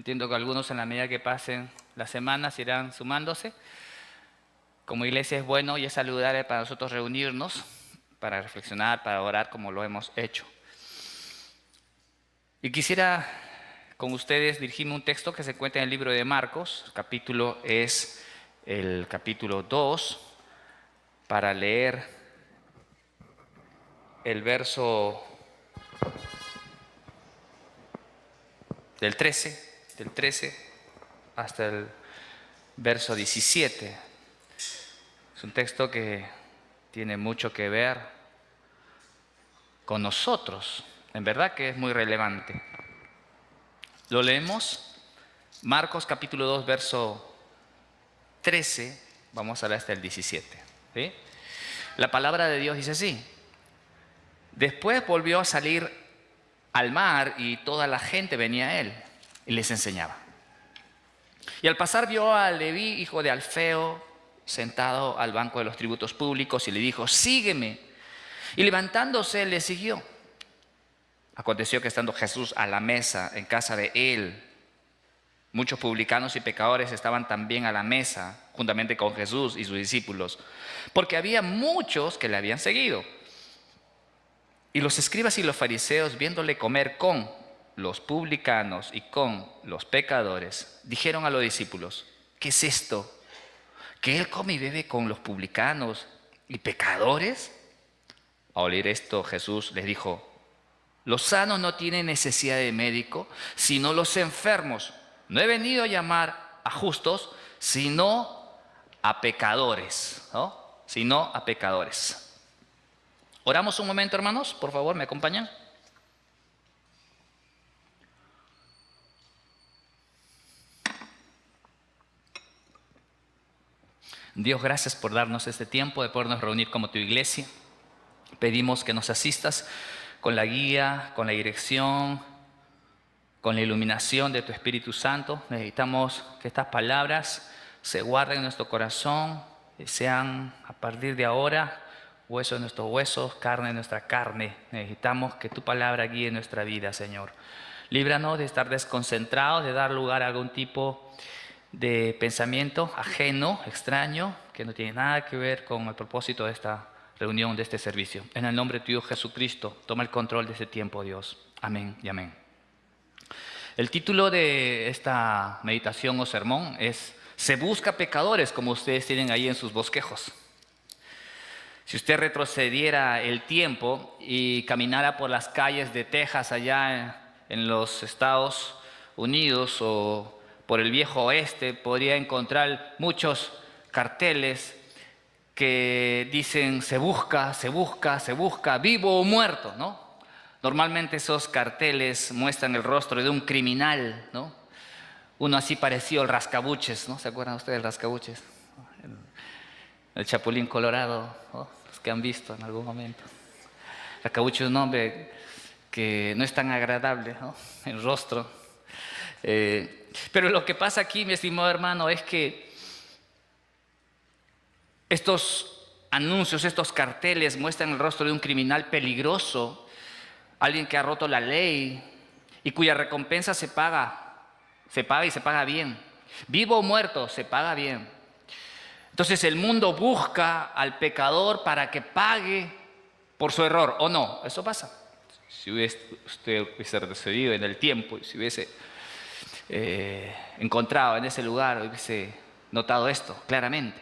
Entiendo que algunos en la medida que pasen las semanas irán sumándose. Como iglesia es bueno y es saludable para nosotros reunirnos, para reflexionar, para orar como lo hemos hecho. Y quisiera con ustedes dirigirme un texto que se encuentra en el libro de Marcos. El capítulo es el capítulo 2, para leer el verso del 13 hasta el verso 17. Es un texto que tiene mucho que ver con nosotros. En verdad que es muy relevante. Lo leemos. Marcos capítulo 2, verso 13. Vamos a leer hasta el 17. ¿Sí? La palabra de Dios dice así. Después volvió a salir al mar y toda la gente venía a él y les enseñaba. Y al pasar vio a Leví, hijo de Alfeo, sentado al banco de los tributos públicos y le dijo: sígueme. Y levantándose le siguió. Aconteció que estando Jesús a la mesa en casa de él, muchos publicanos y pecadores estaban también a la mesa juntamente con Jesús y sus discípulos, porque había muchos que le habían seguido. Y los escribas y los fariseos, viéndole comer con los publicanos y con los pecadores, dijeron a los discípulos: ¿qué es esto? ¿Que él come y bebe con los publicanos y pecadores? Al oír esto, Jesús les dijo: los sanos no tienen necesidad de médico, sino los enfermos. No he venido a llamar a justos, sino a pecadores, ¿no? Sino a pecadores. Oramos un momento, hermanos, por favor, ¿me acompañan? Dios, gracias por darnos este tiempo de podernos reunir como tu iglesia. Pedimos que nos asistas con la guía, con la dirección, con la iluminación de tu Espíritu Santo. Necesitamos que estas palabras se guarden en nuestro corazón, sean a partir de ahora hueso de nuestros huesos, carne de nuestra carne. Necesitamos que tu palabra guíe nuestra vida, Señor. Líbranos de estar desconcentrados, de dar lugar a algún tipo de pensamiento ajeno, extraño, que no tiene nada que ver con el propósito de esta reunión, de este servicio. En el nombre de tu Hijo Jesucristo, toma el control de este tiempo, Dios. Amén y amén. El título de esta meditación o sermón es Se busca pecadores, como ustedes tienen ahí en sus bosquejos. Si usted retrocediera el tiempo y caminara por las calles de Texas allá en los Estados Unidos o por el viejo oeste, podría encontrar muchos carteles que dicen se busca, vivo o muerto, ¿no? Normalmente esos carteles muestran el rostro de un criminal, ¿no? Uno así parecido al Rascabuches, ¿no? ¿Se acuerdan ustedes del Rascabuches? El Chapulín Colorado, ¿no? Los que han visto en algún momento. Rascabuches es un hombre que no es tan agradable, ¿no? El rostro. Pero lo que pasa aquí, mi estimado hermano, es que estos anuncios, estos carteles muestran el rostro de un criminal peligroso, alguien que ha roto la ley y cuya recompensa se paga y se paga bien. Vivo o muerto, se paga bien. Entonces el mundo busca al pecador para que pague por su error, ¿o no? Eso pasa. Si usted hubiese retrocedido en el tiempo y si hubiese encontrado en ese lugar, hubiese notado esto claramente.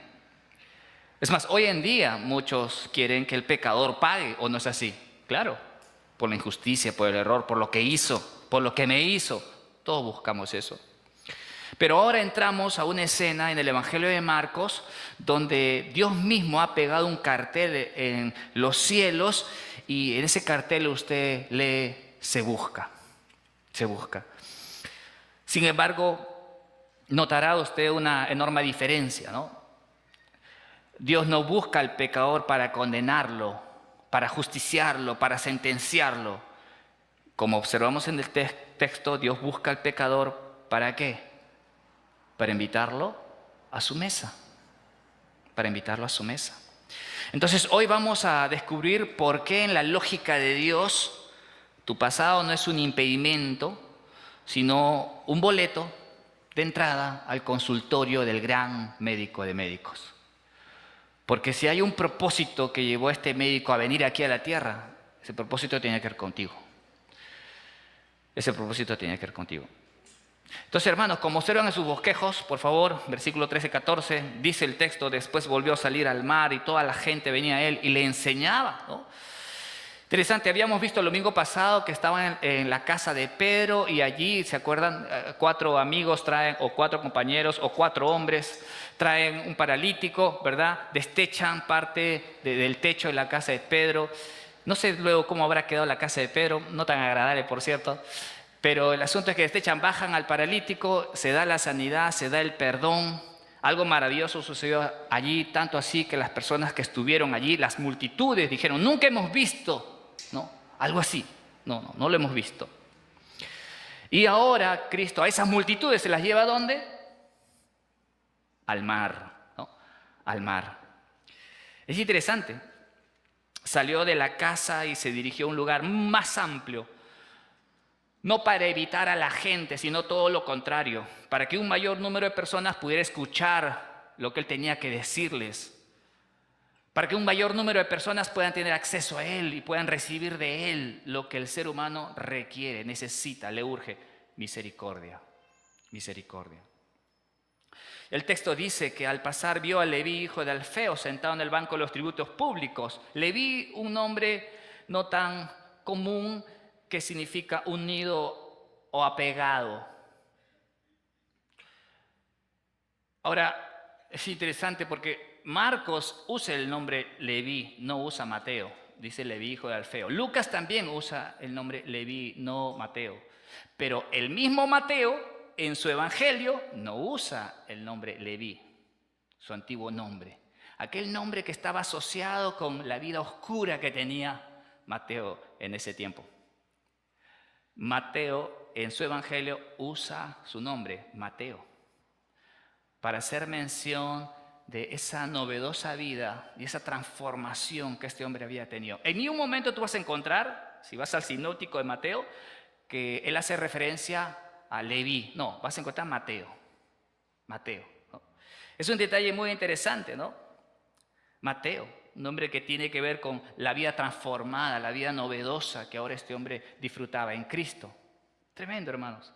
Es más, hoy en día muchos quieren que el pecador pague, ¿o no es así? Claro, por la injusticia, por el error, por lo que hizo, por lo que me hizo. Todos buscamos eso. Pero ahora entramos a una escena en el Evangelio de Marcos donde Dios mismo ha pegado un cartel en los cielos y en ese cartel usted lee se busca. Sin embargo, notará usted una enorme diferencia, ¿no? Dios no busca al pecador para condenarlo, para justiciarlo, para sentenciarlo. Como observamos en el texto, Dios busca al pecador ¿para qué? Para invitarlo a su mesa. Para invitarlo a su mesa. Entonces hoy vamos a descubrir por qué en la lógica de Dios tu pasado no es un impedimento, sino un boleto de entrada al consultorio del gran médico de médicos. Porque si hay un propósito que llevó a este médico a venir aquí a la tierra, ese propósito tiene que ver contigo. Ese propósito tiene que ver contigo. Entonces, hermanos, como observan en sus bosquejos, por favor, versículo 13-14, dice el texto: después volvió a salir al mar y toda la gente venía a él y le enseñaba, ¿no? Interesante, habíamos visto el domingo pasado que estaban en la casa de Pedro y allí, ¿se acuerdan? 4 amigos traen, o 4 compañeros, o 4 hombres, traen un paralítico, ¿verdad? Destechan parte del techo de la casa de Pedro. No sé luego cómo habrá quedado la casa de Pedro, no tan agradable, por cierto. Pero el asunto es que destechan, bajan al paralítico, se da la sanidad, se da el perdón. Algo maravilloso sucedió allí, tanto así que las personas que estuvieron allí, las multitudes, dijeron: nunca hemos visto, ¿no? Algo así. No lo hemos visto. Y ahora Cristo a esas multitudes se las lleva ¿a dónde? Al mar, ¿no? Al mar. Es interesante. Salió de la casa y se dirigió a un lugar más amplio. No para evitar a la gente, sino todo lo contrario, para que un mayor número de personas pudiera escuchar lo que él tenía que decirles, para que un mayor número de personas puedan tener acceso a él y puedan recibir de él lo que el ser humano requiere, necesita, le urge: misericordia, misericordia. El texto dice que al pasar vio a Leví, hijo de Alfeo, sentado en el banco de los tributos públicos. Leví, un nombre no tan común, que significa unido o apegado. Ahora, es interesante porque Marcos usa el nombre Leví, no usa Mateo. Dice Leví, hijo de Alfeo. Lucas también usa el nombre Leví, no Mateo. Pero el mismo Mateo, en su evangelio, no usa el nombre Leví, su antiguo nombre. Aquel nombre que estaba asociado con la vida oscura que tenía Mateo en ese tiempo. Mateo, en su evangelio, usa su nombre, Mateo, para hacer mención de esa novedosa vida y esa transformación que este hombre había tenido. En ningún momento tú vas a encontrar, si vas al sinóptico de Mateo, que él hace referencia a Leví. No, vas a encontrar Mateo, ¿no? Es un detalle muy interesante, ¿no? Mateo, un nombre que tiene que ver con la vida transformada, la vida novedosa que ahora este hombre disfrutaba en Cristo. Tremendo, hermanos.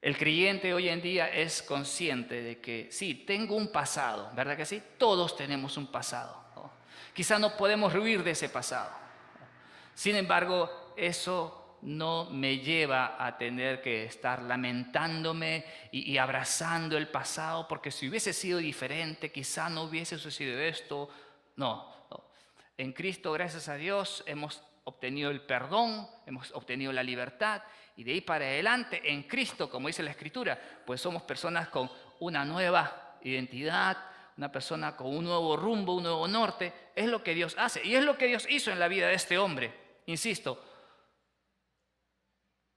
El creyente hoy en día es consciente de que sí, tengo un pasado, ¿verdad que sí? Todos tenemos un pasado, ¿no? Quizá no podemos huir de ese pasado. Sin embargo, eso no me lleva a tener que estar lamentándome y abrazando el pasado, porque si hubiese sido diferente, quizá no hubiese sucedido esto. No. En Cristo, gracias a Dios, hemos obtenido el perdón, hemos obtenido la libertad, y de ahí para adelante, en Cristo, como dice la Escritura, pues somos personas con una nueva identidad, una persona con un nuevo rumbo, un nuevo norte. Es lo que Dios hace, y es lo que Dios hizo en la vida de este hombre. Insisto,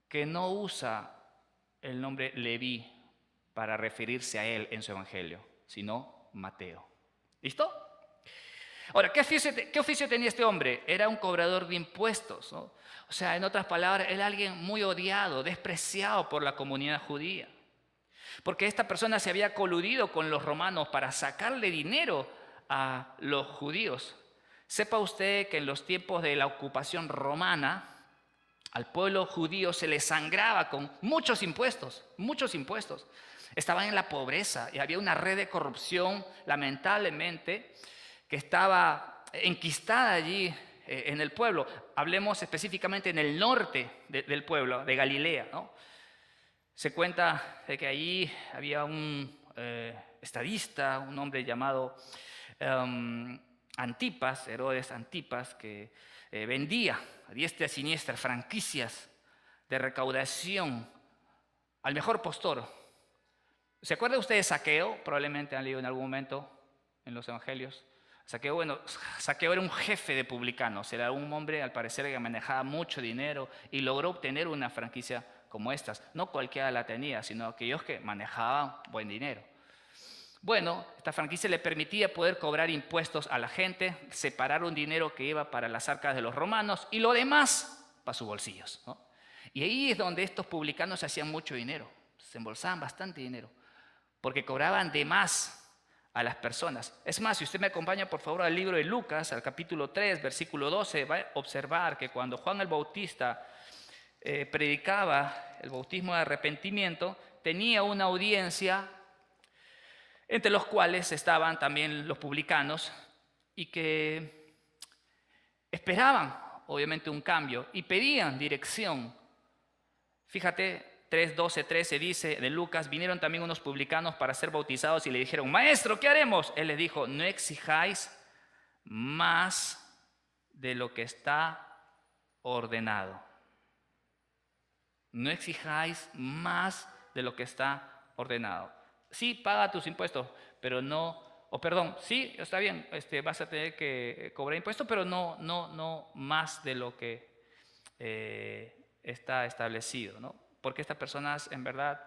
que no usa el nombre Leví para referirse a él en su evangelio, sino Mateo. ¿Listo? Ahora, ¿qué oficio tenía este hombre? Era un cobrador de impuestos, ¿no? O sea, en otras palabras, era alguien muy odiado, despreciado por la comunidad judía. Porque esta persona se había coludido con los romanos para sacarle dinero a los judíos. Sepa usted que en los tiempos de la ocupación romana, al pueblo judío se le sangraba con muchos impuestos, muchos impuestos. Estaban en la pobreza y había una red de corrupción, lamentablemente, que estaba enquistada allí en el pueblo. Hablemos específicamente en el norte del pueblo, de Galilea, ¿no? Se cuenta de que allí había un estadista, un hombre llamado Antipas, Herodes Antipas, que vendía a diestra y a siniestra franquicias de recaudación al mejor postor. ¿Se acuerda usted de Zaqueo? Probablemente han leído en algún momento en los evangelios. Zaqueo era un jefe de publicanos, era un hombre al parecer que manejaba mucho dinero y logró obtener una franquicia como estas. No cualquiera la tenía, sino aquellos que manejaban buen dinero. Bueno, esta franquicia le permitía poder cobrar impuestos a la gente, separar un dinero que iba para las arcas de los romanos y lo demás para sus bolsillos, ¿no? Y ahí es donde estos publicanos hacían mucho dinero, se embolsaban bastante dinero, porque cobraban de más a las personas. Es más, si usted me acompaña por favor al libro de Lucas, al capítulo 3, versículo 12, va a observar que cuando Juan el Bautista predicaba el bautismo de arrepentimiento, tenía una audiencia entre los cuales estaban también los publicanos y que esperaban obviamente un cambio y pedían dirección. Fíjate, 3, 12, 13 dice de Lucas, vinieron también unos publicanos para ser bautizados y le dijeron, maestro, ¿qué haremos? Él les dijo, no exijáis más de lo que está ordenado. No exijáis más de lo que está ordenado. Sí, paga tus impuestos, pero no, o perdón, sí, está bien, vas a tener que cobrar impuestos, pero no más de lo que está establecido, ¿no? Porque estas personas en verdad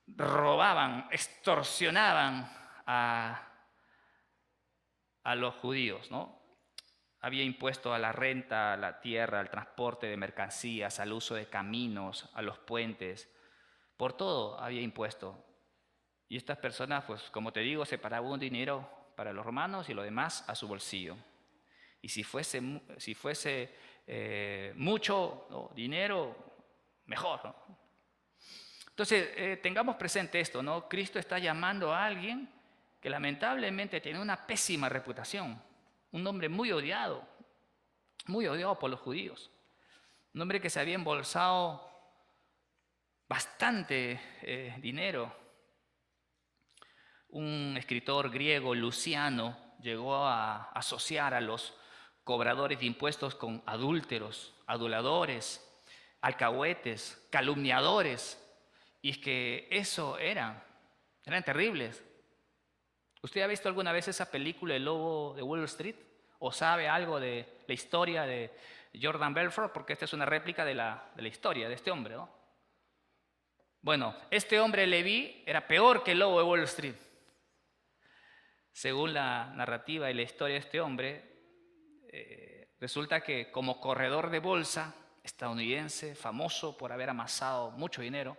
robaban, extorsionaban a los judíos, ¿no? Había impuesto a la renta, a la tierra, al transporte de mercancías, al uso de caminos, a los puentes. Por todo había impuesto. Y estas personas, pues como te digo, separaban un dinero para los romanos y lo demás a su bolsillo. Y si fuese mucho, ¿no?, dinero, mejor, ¿no? Entonces, tengamos presente esto, ¿no? Cristo está llamando a alguien que lamentablemente tiene una pésima reputación, un hombre muy odiado por los judíos, un hombre que se había embolsado bastante dinero. Un escritor griego, Luciano, llegó a asociar a los cobradores de impuestos con adúlteros, aduladores, alcahuetes, calumniadores. Y es que eso eran terribles. ¿Usted ha visto alguna vez esa película El Lobo de Wall Street? ¿O sabe algo de la historia de Jordan Belfort? Porque esta es una réplica de la historia de este hombre, ¿no? Bueno, este hombre Leví era peor que el Lobo de Wall Street. Según la narrativa y la historia de este hombre, resulta que como corredor de bolsa estadounidense, famoso por haber amasado mucho dinero,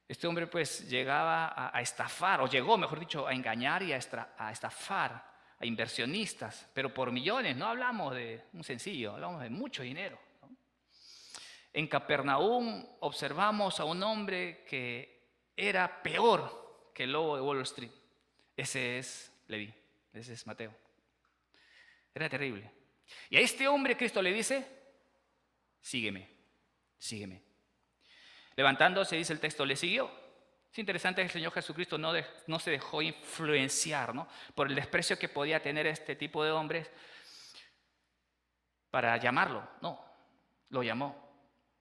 este hombre pues llegaba a estafar, o llegó, mejor dicho, a engañar y a estafar a inversionistas, pero por millones, no hablamos de un sencillo, hablamos de mucho dinero, ¿no? En Capernaum observamos a un hombre que era peor que el lobo de Wall Street. Ese es Leví, ese es Mateo. Era terrible. Y a este hombre Cristo le dice, sígueme, sígueme. Levantándose, dice el texto, le siguió. Es interesante que el Señor Jesucristo no se dejó influenciar, ¿no?, por el desprecio que podía tener este tipo de hombres para llamarlo. No, lo llamó.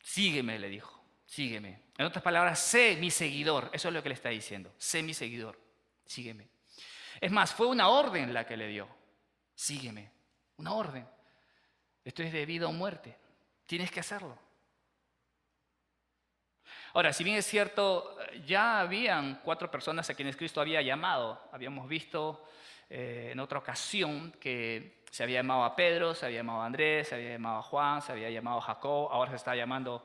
Sígueme, le dijo, sígueme. En otras palabras, sé mi seguidor. Eso es lo que le está diciendo. Sé mi seguidor, sígueme. Es más, fue una orden la que le dio. Sígueme, una orden. Esto es de vida o muerte. Tienes que hacerlo. Ahora, si bien es cierto, ya habían 4 personas a quienes Cristo había llamado. Habíamos visto en otra ocasión que se había llamado a Pedro, se había llamado a Andrés, se había llamado a Juan, se había llamado a Jacob, ahora se está llamando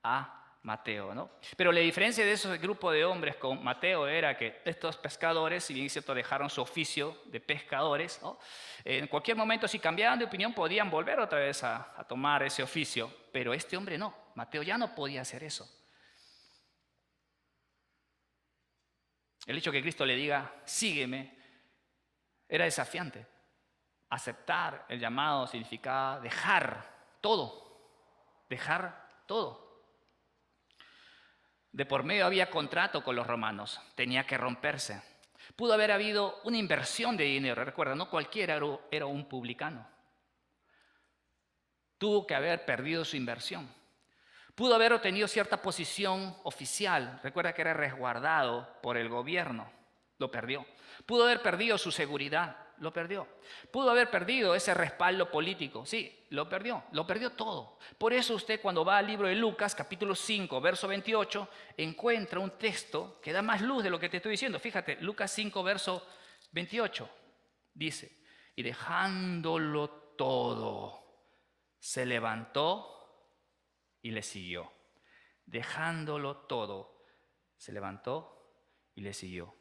a Mateo, ¿no? Pero la diferencia de ese grupo de hombres con Mateo era que estos pescadores, si bien es cierto, dejaron su oficio de pescadores, ¿no?, en cualquier momento, si cambiaban de opinión, podían volver otra vez a tomar ese oficio, pero este hombre no, Mateo ya no podía hacer eso. El hecho que Cristo le diga, sígueme, era desafiante. Aceptar el llamado significaba dejar todo, dejar todo. De por medio había contrato con los romanos, tenía que romperse. Pudo haber habido una inversión de dinero, recuerda, no cualquiera era un publicano. Tuvo que haber perdido su inversión. Pudo haber obtenido cierta posición oficial, recuerda que era resguardado por el gobierno, lo perdió. Pudo haber perdido su seguridad, lo perdió. Pudo haber perdido ese respaldo político, sí, lo perdió todo. Por eso usted cuando va al libro de Lucas, capítulo 5, verso 28, encuentra un texto que da más luz de lo que te estoy diciendo. Fíjate, Lucas 5, verso 28, dice, y dejándolo todo, se levantó y le siguió. Dejándolo todo, se levantó y le siguió.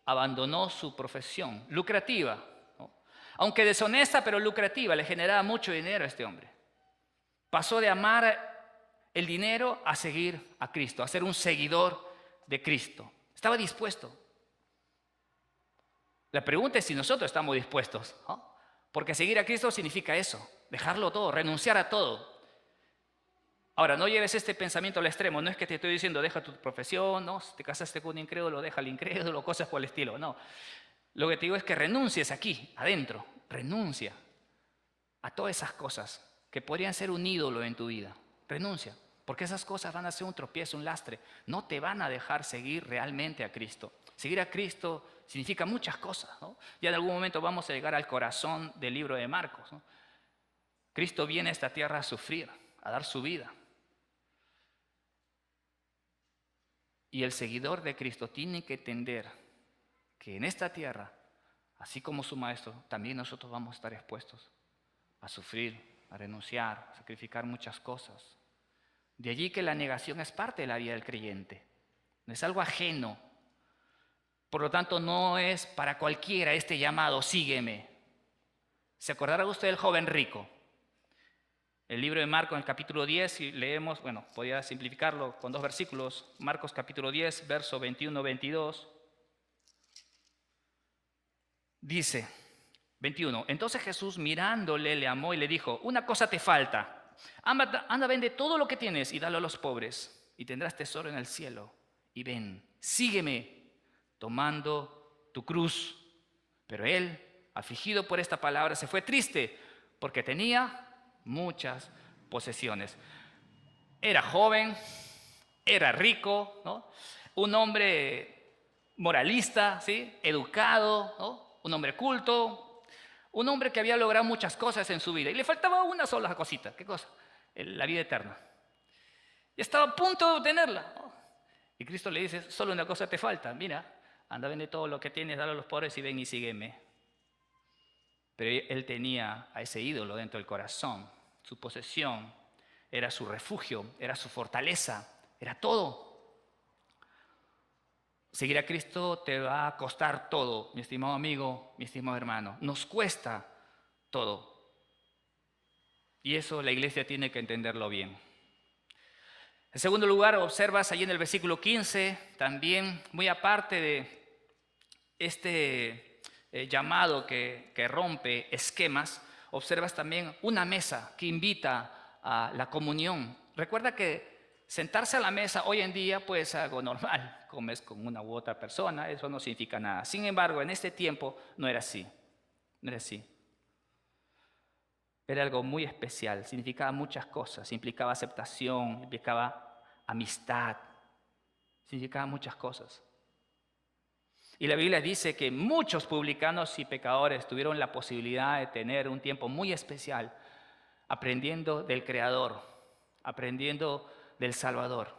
Abandonó su profesión lucrativa, ¿no? Aunque deshonesta, pero lucrativa, le generaba mucho dinero a este hombre. Pasó de amar el dinero a seguir a Cristo, a ser un seguidor de Cristo. Estaba dispuesto. La pregunta es si nosotros estamos dispuestos, ¿no? Porque seguir a Cristo significa eso, dejarlo todo, renunciar a todo. Ahora, no lleves este pensamiento al extremo, no es que te estoy diciendo deja tu profesión, no, si te casaste con un incrédulo, deja al incrédulo, cosas por el estilo, no. Lo que te digo es que renuncies aquí, adentro, renuncia a todas esas cosas que podrían ser un ídolo en tu vida. Renuncia, porque esas cosas van a ser un tropiezo, un lastre. No te van a dejar seguir realmente a Cristo. Seguir a Cristo significa muchas cosas, ¿no? Ya en algún momento vamos a llegar al corazón del libro de Marcos, ¿no? Cristo viene a esta tierra a sufrir, a dar su vida. Y el seguidor de Cristo tiene que entender que en esta tierra, así como su Maestro, también nosotros vamos a estar expuestos a sufrir, a renunciar, a sacrificar muchas cosas. De allí que la negación es parte de la vida del creyente, no es algo ajeno. Por lo tanto, no es para cualquiera este llamado, sígueme. ¿Se acordará usted del joven rico? El libro de Marcos, en el capítulo 10, si leemos, bueno, podría simplificarlo con 2 versículos. Marcos capítulo 10, verso 21-22. Dice, 21, entonces Jesús mirándole le amó y le dijo, una cosa te falta. Anda, vende todo lo que tienes y dalo a los pobres y tendrás tesoro en el cielo. Y ven, sígueme tomando tu cruz. Pero él, afligido por esta palabra, se fue triste porque tenía muchas posesiones. Era joven, era rico, ¿no? Un hombre moralista, ¿sí? Educado, ¿no? Un hombre culto, un hombre que había logrado muchas cosas en su vida y le faltaba una sola cosita. ¿Qué cosa? La vida eterna. Y estaba a punto de obtenerla, ¿no? Y Cristo le dice, solo una cosa te falta, mira, anda, vende todo lo que tienes, dale a los pobres y ven y sígueme. Pero él tenía a ese ídolo dentro del corazón. Su posesión era su refugio, era su fortaleza, era todo. Seguir a Cristo te va a costar todo, mi estimado amigo, mi estimado hermano. Nos cuesta todo. Y eso la iglesia tiene que entenderlo bien. En segundo lugar, observas allí en el versículo 15, también muy aparte de este llamado que rompe esquemas, observas también una mesa que invita a la comunión. Recuerda que sentarse a la mesa hoy en día puede ser algo normal, comes con una u otra persona, eso no significa nada. Sin embargo, en este tiempo no era así, no era así. Era algo muy especial, significaba muchas cosas, implicaba aceptación, implicaba amistad, significaba muchas cosas. Y la Biblia dice que muchos publicanos y pecadores tuvieron la posibilidad de tener un tiempo muy especial aprendiendo del Creador, aprendiendo del Salvador.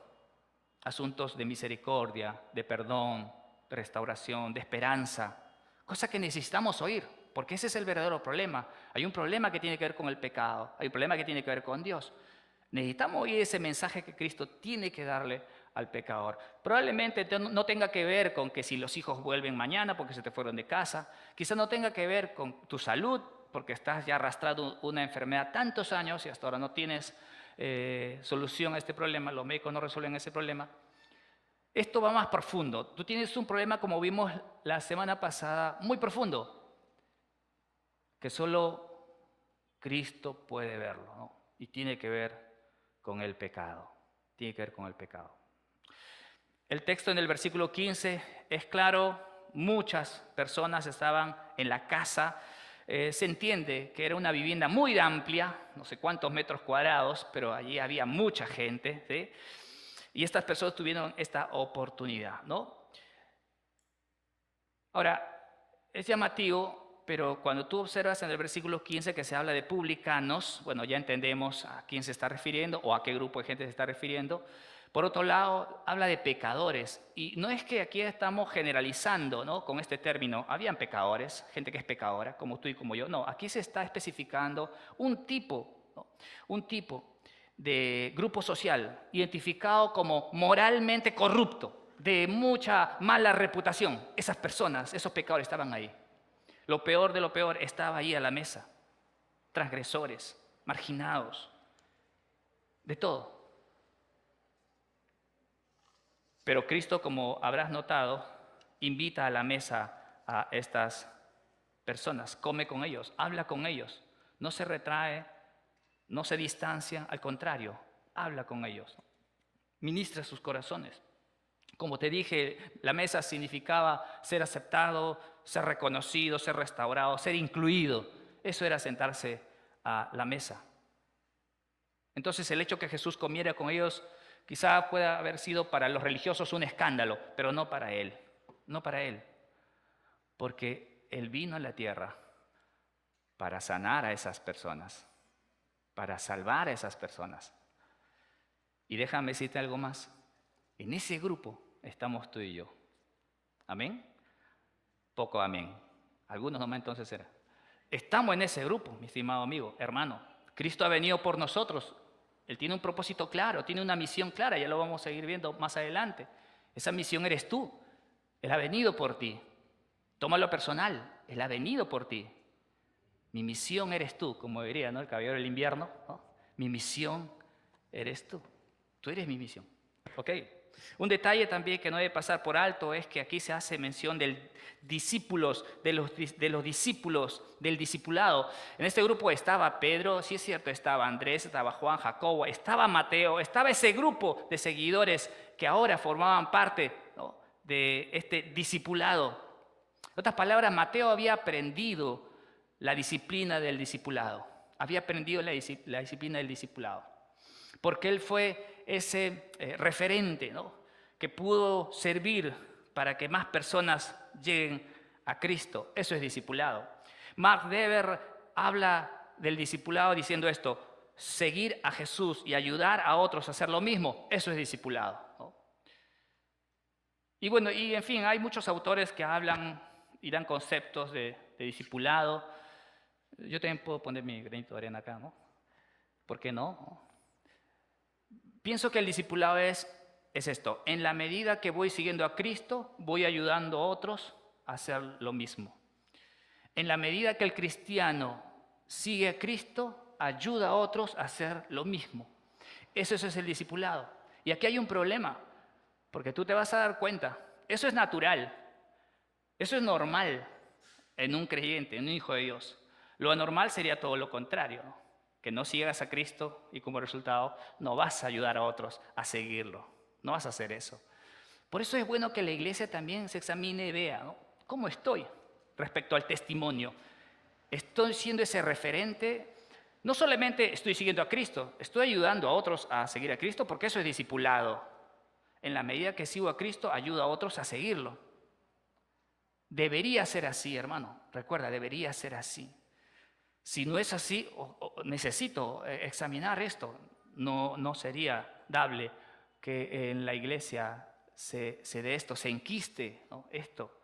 Asuntos de misericordia, de perdón, de restauración, de esperanza. Cosa que necesitamos oír, porque ese es el verdadero problema. Hay un problema que tiene que ver con el pecado, hay un problema que tiene que ver con Dios. Necesitamos oír ese mensaje que Cristo tiene que darle al pecador. Probablemente no tenga que ver con que si los hijos vuelven mañana porque se te fueron de casa. Quizá no tenga que ver con tu salud porque estás ya arrastrando una enfermedad tantos años y hasta ahora no tienes solución a este problema. Los médicos no resuelven ese problema. Esto va más profundo. Tú tienes un problema, como vimos la semana pasada, muy profundo, que solo Cristo puede verlo, ¿no? Y tiene que ver con el pecado. Tiene que ver con el pecado. El texto en el versículo 15 es claro, muchas personas estaban en la casa. Se entiende que era una vivienda muy amplia, no sé cuántos metros cuadrados, pero allí había mucha gente, ¿sí? Y estas personas tuvieron esta oportunidad, ¿no? Ahora, es llamativo, pero cuando tú observas en el versículo 15 que se habla de publicanos, bueno, ya entendemos a quién se está refiriendo o a qué grupo de gente se está refiriendo. Por otro lado, habla de pecadores. Y no es que aquí estamos generalizando, ¿no? Con este término. Habían pecadores, gente que es pecadora, como tú y como yo. No, aquí se está especificando un tipo, ¿no? Un tipo de grupo social, identificado como moralmente corrupto, de mucha mala reputación. Esas personas, esos pecadores estaban ahí. Lo peor de lo peor estaba ahí a la mesa. Transgresores, marginados, de todo. Pero Cristo, como habrás notado, invita a la mesa a estas personas, come con ellos, habla con ellos, no se retrae, no se distancia, al contrario, habla con ellos, ministra sus corazones. Como te dije, la mesa significaba ser aceptado, ser reconocido, ser restaurado, ser incluido. Eso era sentarse a la mesa. Entonces el hecho que Jesús comiera con ellos quizá pueda haber sido para los religiosos un escándalo, pero no para Él, no para Él. Porque Él vino a la tierra para sanar a esas personas, para salvar a esas personas. Y déjame decirte algo más. En ese grupo estamos tú y yo. ¿Amén? Poco amén. Algunos nomás entonces será. Estamos en ese grupo, mi estimado amigo, hermano. Cristo ha venido por nosotros. Él tiene un propósito claro, tiene una misión clara, ya lo vamos a seguir viendo más adelante. Esa misión eres tú. Él ha venido por ti. Tómalo personal, Él ha venido por ti. Mi misión eres tú, como diría, ¿no? El caballero del invierno, ¿no? Mi misión eres tú. Tú eres mi misión. ¿Ok? Un detalle también que no debe pasar por alto es que aquí se hace mención de los discípulos, del discipulado. En este grupo estaba Pedro, sí es cierto, estaba Andrés, estaba Juan, Jacobo, estaba Mateo, estaba ese grupo de seguidores que ahora formaban parte, ¿no?, de este discipulado. En otras palabras, Mateo había aprendido la disciplina del discipulado. Había aprendido la disciplina del discipulado. Porque él fue ese referente, ¿no?, que pudo servir para que más personas lleguen a Cristo. Eso es discipulado. Mark Dever habla del discipulado diciendo esto: seguir a Jesús y ayudar a otros a hacer lo mismo. Eso es discipulado, ¿no? Y bueno, y en fin, hay muchos autores que hablan y dan conceptos de discipulado. Yo también puedo poner mi granito de arena acá, ¿no? ¿Por qué no? Pienso que el discipulado es esto. En la medida que voy siguiendo a Cristo, voy ayudando a otros a hacer lo mismo. En la medida que el cristiano sigue a Cristo, ayuda a otros a hacer lo mismo. Eso es el discipulado. Y aquí hay un problema, porque tú te vas a dar cuenta. Eso es natural. Eso es normal en un creyente, en un hijo de Dios. Lo anormal sería todo lo contrario, ¿no? Que no sigas a Cristo y como resultado no vas a ayudar a otros a seguirlo. No vas a hacer eso. Por eso es bueno que la iglesia también se examine y vea, ¿no?, cómo estoy respecto al testimonio. Estoy siendo ese referente. No solamente estoy siguiendo a Cristo, estoy ayudando a otros a seguir a Cristo, porque eso es discipulado. En la medida que sigo a Cristo, ayudo a otros a seguirlo. Debería ser así, hermano. Recuerda, debería ser así. Si no es así, necesito examinar esto. No sería dable que en la iglesia se dé esto, se enquiste, ¿no?, esto.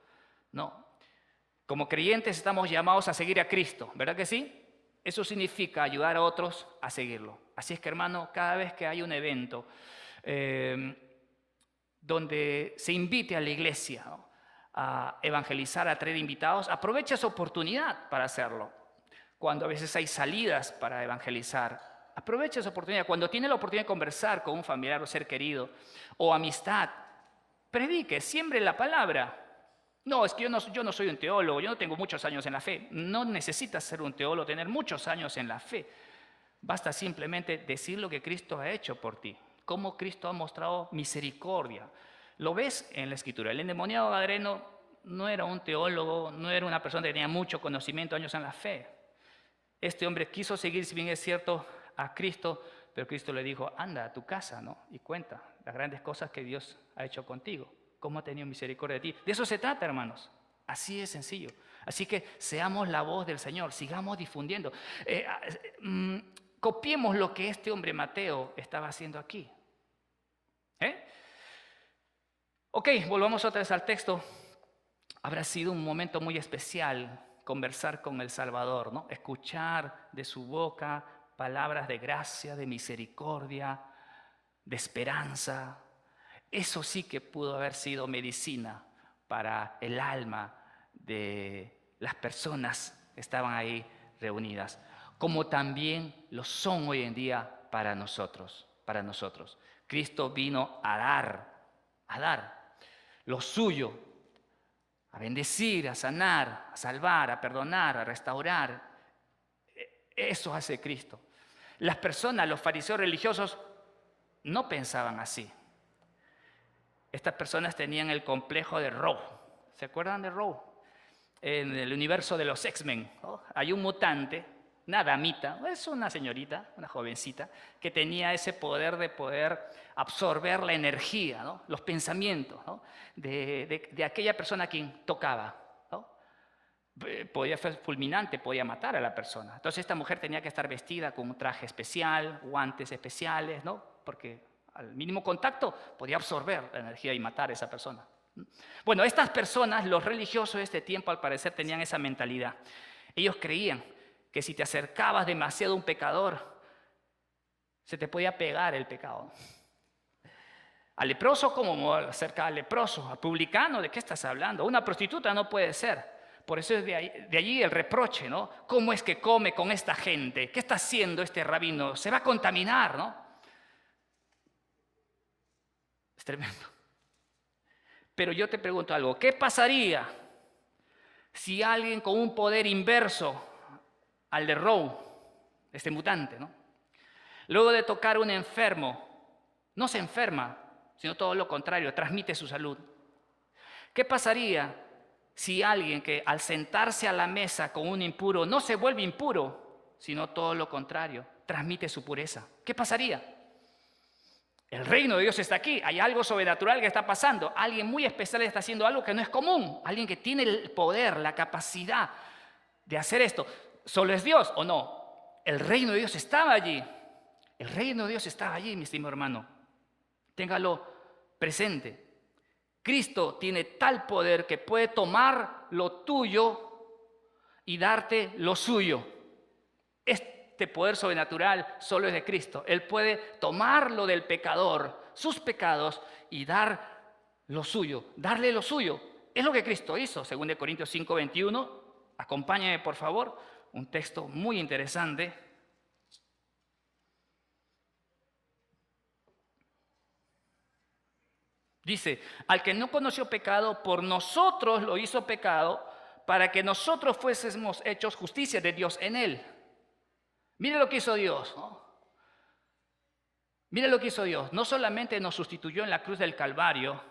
No. Como creyentes estamos llamados a seguir a Cristo, ¿verdad que sí? Eso significa ayudar a otros a seguirlo. Así es que, hermano, cada vez que hay un evento donde se invite a la iglesia, ¿no?, a evangelizar, a traer invitados, aprovecha esa oportunidad para hacerlo. Cuando a veces hay salidas para evangelizar, aprovecha esa oportunidad. Cuando tiene la oportunidad de conversar con un familiar o ser querido, o amistad, predique, siembre la palabra. No, es que yo no soy un teólogo, yo no tengo muchos años en la fe. No necesitas ser un teólogo, tener muchos años en la fe. Basta simplemente decir lo que Cristo ha hecho por ti, cómo Cristo ha mostrado misericordia. Lo ves en la Escritura. El endemoniado gadareno no era un teólogo, no era una persona que tenía mucho conocimiento, años en la fe. Este hombre quiso seguir, si bien es cierto, a Cristo, pero Cristo le dijo: anda a tu casa, ¿no?, y cuenta las grandes cosas que Dios ha hecho contigo, cómo ha tenido misericordia de ti. De eso se trata, hermanos. Así es sencillo. Así que seamos la voz del Señor, sigamos difundiendo. Copiemos lo que este hombre Mateo estaba haciendo aquí. Ok, volvamos otra vez al texto. Habrá sido un momento muy especial conversar con el Salvador, ¿no?, escuchar de su boca palabras de gracia, de misericordia, de esperanza. Eso sí que pudo haber sido medicina para el alma de las personas que estaban ahí reunidas, como también lo son hoy en día para nosotros, para nosotros. Cristo vino a dar lo suyo, a bendecir, a sanar, a salvar, a perdonar, a restaurar. Eso hace Cristo. Las personas, los fariseos religiosos, no pensaban así. Estas personas tenían el complejo de Rowe. ¿Se acuerdan de Rowe? En el universo de los X-Men, ¿no? Hay un mutante, una damita, es una señorita, una jovencita, que tenía ese poder de poder absorber la energía, ¿no? Los pensamientos, ¿no? de aquella persona a quien tocaba, ¿no? Podía ser fulminante, podía matar a la persona. Entonces esta mujer tenía que estar vestida con un traje especial, guantes especiales, ¿no? Porque al mínimo contacto podía absorber la energía y matar a esa persona. Bueno, estas personas, los religiosos de este tiempo, al parecer tenían esa mentalidad. Ellos creían que si te acercabas demasiado a un pecador, se te podía pegar el pecado. Al leproso, ¿cómo acerca al leproso? Al publicano, ¿de qué estás hablando? Una prostituta no puede ser. Por eso es de allí el reproche, ¿no? ¿Cómo es que come con esta gente? ¿Qué está haciendo este rabino? Se va a contaminar, ¿no? Es tremendo. Pero yo te pregunto algo, ¿qué pasaría si alguien con un poder inverso al de Rowe, este mutante, ¿no? Luego de tocar a un enfermo, no se enferma, sino todo lo contrario, transmite su salud? ¿Qué pasaría si alguien que al sentarse a la mesa con un impuro no se vuelve impuro, sino todo lo contrario, transmite su pureza? ¿Qué pasaría? El reino de Dios está aquí, hay algo sobrenatural que está pasando, alguien muy especial está haciendo algo que no es común, alguien que tiene el poder, la capacidad de hacer esto. ¿Solo es Dios o no? El reino de Dios estaba allí, el reino de Dios estaba allí, mi estimado hermano. Téngalo presente. Cristo tiene tal poder que puede tomar lo tuyo y darte lo suyo. Este poder sobrenatural solo es de Cristo. Él puede tomar lo del pecador, sus pecados, y dar lo suyo, darle lo suyo. Es lo que Cristo hizo, según de Corintios 5:21. Acompáñame, por favor, un texto muy interesante. Dice, al que no conoció pecado, por nosotros lo hizo pecado, para que nosotros fuésemos hechos justicia de Dios en él. Mire lo que hizo Dios, ¿no? Mire lo que hizo Dios. No solamente nos sustituyó en la cruz del Calvario,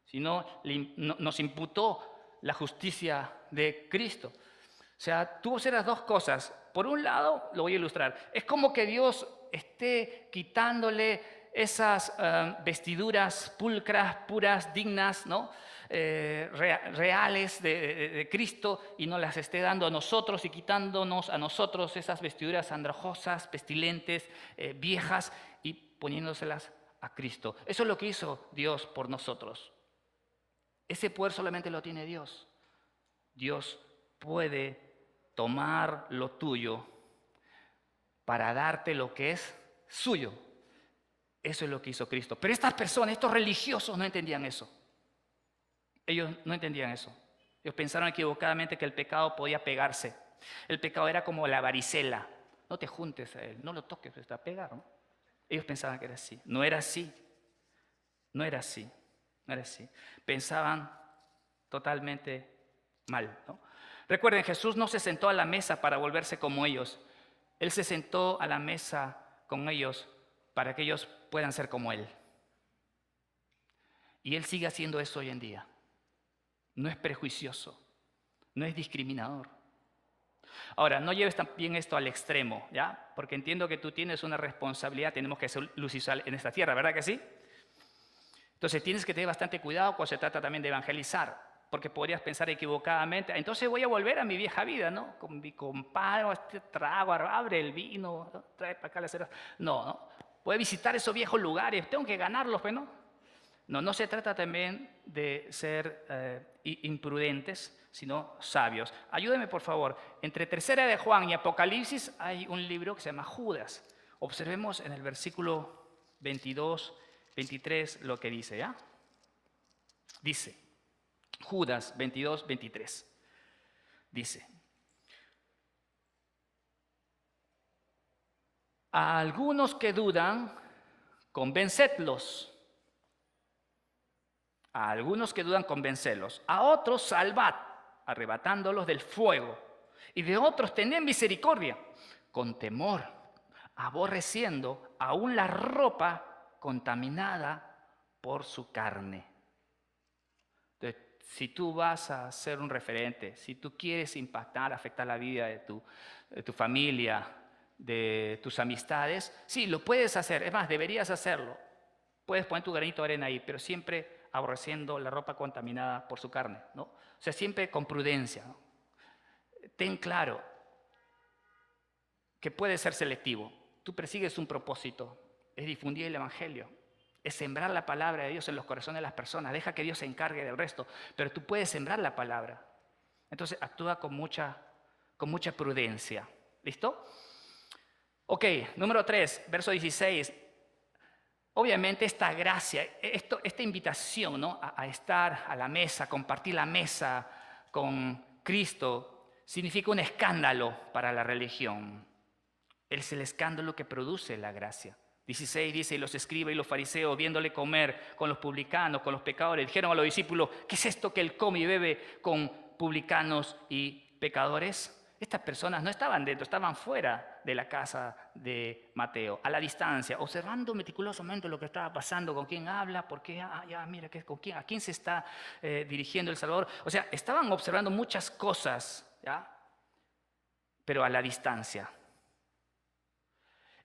sino nos imputó la justicia de Cristo. O sea, tuvo que hacer las dos cosas. Por un lado, lo voy a ilustrar, es como que Dios esté quitándole esas vestiduras pulcras, puras, dignas, ¿no? Reales de Cristo, y nos las esté dando a nosotros y quitándonos a nosotros esas vestiduras andrajosas, pestilentes, viejas, y poniéndoselas a Cristo. Eso es lo que hizo Dios por nosotros. Ese poder solamente lo tiene Dios. Dios puede tomar lo tuyo para darte lo que es suyo. Eso es lo que hizo Cristo. Pero estas personas, estos religiosos, no entendían eso. Ellos no entendían eso. Ellos pensaron equivocadamente que el pecado podía pegarse. El pecado era como la varicela. No te juntes a él, no lo toques, está a pegar, ¿no? Ellos pensaban que era así. No era así. No era así. No era así. Pensaban totalmente mal, ¿no? Recuerden, Jesús no se sentó a la mesa para volverse como ellos. Él se sentó a la mesa con ellos para que ellos puedan ser como Él. Y Él sigue haciendo eso hoy en día. No es prejuicioso, no es discriminador. Ahora, no lleves también esto al extremo, ¿ya? Porque entiendo que tú tienes una responsabilidad, tenemos que ser luz y sal en esta tierra, ¿verdad que sí? Entonces tienes que tener bastante cuidado cuando se trata también de evangelizar, porque podrías pensar equivocadamente, entonces voy a volver a mi vieja vida, ¿no? Con mi compadre, este trago, abre el vino, ¿no? Trae para acá la cerveza. No, no. Voy a visitar esos viejos lugares, tengo que ganarlos, ¿no? No se trata también de ser imprudentes, sino sabios. Ayúdeme, por favor. Entre Tercera de Juan y Apocalipsis hay un libro que se llama Judas. Observemos en el versículo 22, 23 lo que dice, ¿ya? Dice, Judas 22, 23. Dice, a algunos que dudan, convencedlos. A algunos que dudan, convencelos. A otros, salvad, arrebatándolos del fuego. Y de otros, tened misericordia, con temor, aborreciendo aún la ropa contaminada por su carne. Entonces, si tú vas a ser un referente, si tú quieres impactar, afectar la vida de tu familia, de tus amistades, sí, lo puedes hacer. Es más, deberías hacerlo. Puedes poner tu granito de arena ahí, pero siempre aborreciendo la ropa contaminada por su carne, ¿no? O sea, siempre con prudencia, ¿no? Ten claro que puedes ser selectivo. Tú persigues un propósito, es difundir el Evangelio, es sembrar la palabra de Dios en los corazones de las personas. Deja que Dios se encargue del resto, pero tú puedes sembrar la palabra. Entonces actúa con mucha prudencia. ¿Listo? Ok, número 3, verso 16. Obviamente esta gracia, esta invitación, ¿no?, a estar a la mesa, compartir la mesa con Cristo, significa un escándalo para la religión. Es el escándalo que produce la gracia. 16 dice, y los escribas y los fariseos, viéndole comer con los publicanos, con los pecadores, dijeron a los discípulos, ¿qué es esto que él come y bebe con publicanos y pecadores? Estas personas no estaban dentro, estaban fuera de la casa de Mateo, a la distancia, observando meticulosamente lo que estaba pasando, con quién habla, por qué, mira, a quién se está dirigiendo el Salvador. O sea, estaban observando muchas cosas, ¿ya?, pero a la distancia.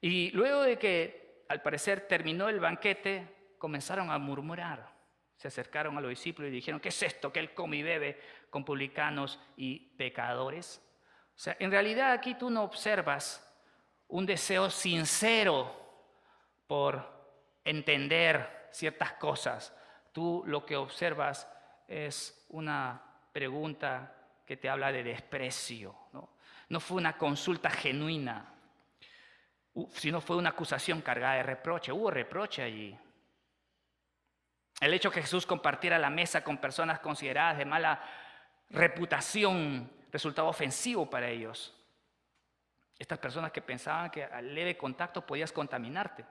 Y luego de que, al parecer, terminó el banquete, comenzaron a murmurar. Se acercaron a los discípulos y dijeron, ¿qué es esto que él come y bebe con publicanos y pecadores? O sea, en realidad aquí tú no observas un deseo sincero por entender ciertas cosas. Tú lo que observas es una pregunta que te habla de desprecio, ¿no? No fue una consulta genuina, sino fue una acusación cargada de reproche. Hubo reproche allí. El hecho que Jesús compartiera la mesa con personas consideradas de mala reputación resultaba ofensivo para ellos. Estas personas que pensaban que al leve contacto podías contaminarte,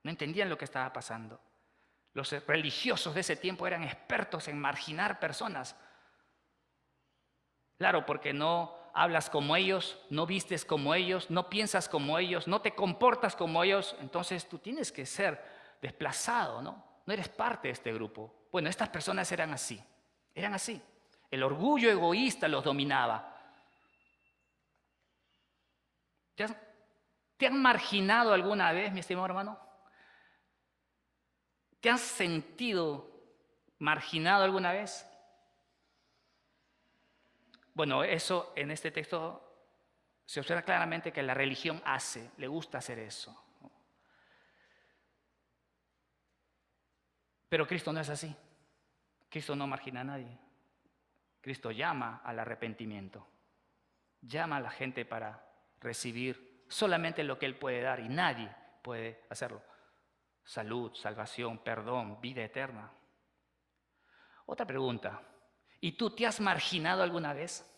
no entendían lo que estaba pasando. Los religiosos de ese tiempo eran expertos en marginar personas. Claro, porque no hablas como ellos, no vistes como ellos, no piensas como ellos, no te comportas como ellos, entonces tú tienes que ser desplazado, ¿no? No eres parte de este grupo. Bueno, estas personas eran así, eran así. El orgullo egoísta los dominaba. ¿Te han marginado alguna vez, mi estimado hermano? ¿Te has sentido marginado alguna vez? Bueno, eso en este texto se observa claramente que la religión le gusta hacer eso. Pero Cristo no es así. Cristo no margina a nadie. Cristo llama al arrepentimiento. Llama a la gente para recibir solamente lo que Él puede dar y nadie puede hacerlo. Salud, salvación, perdón, vida eterna. Otra pregunta. ¿Y tú te has marginado alguna vez?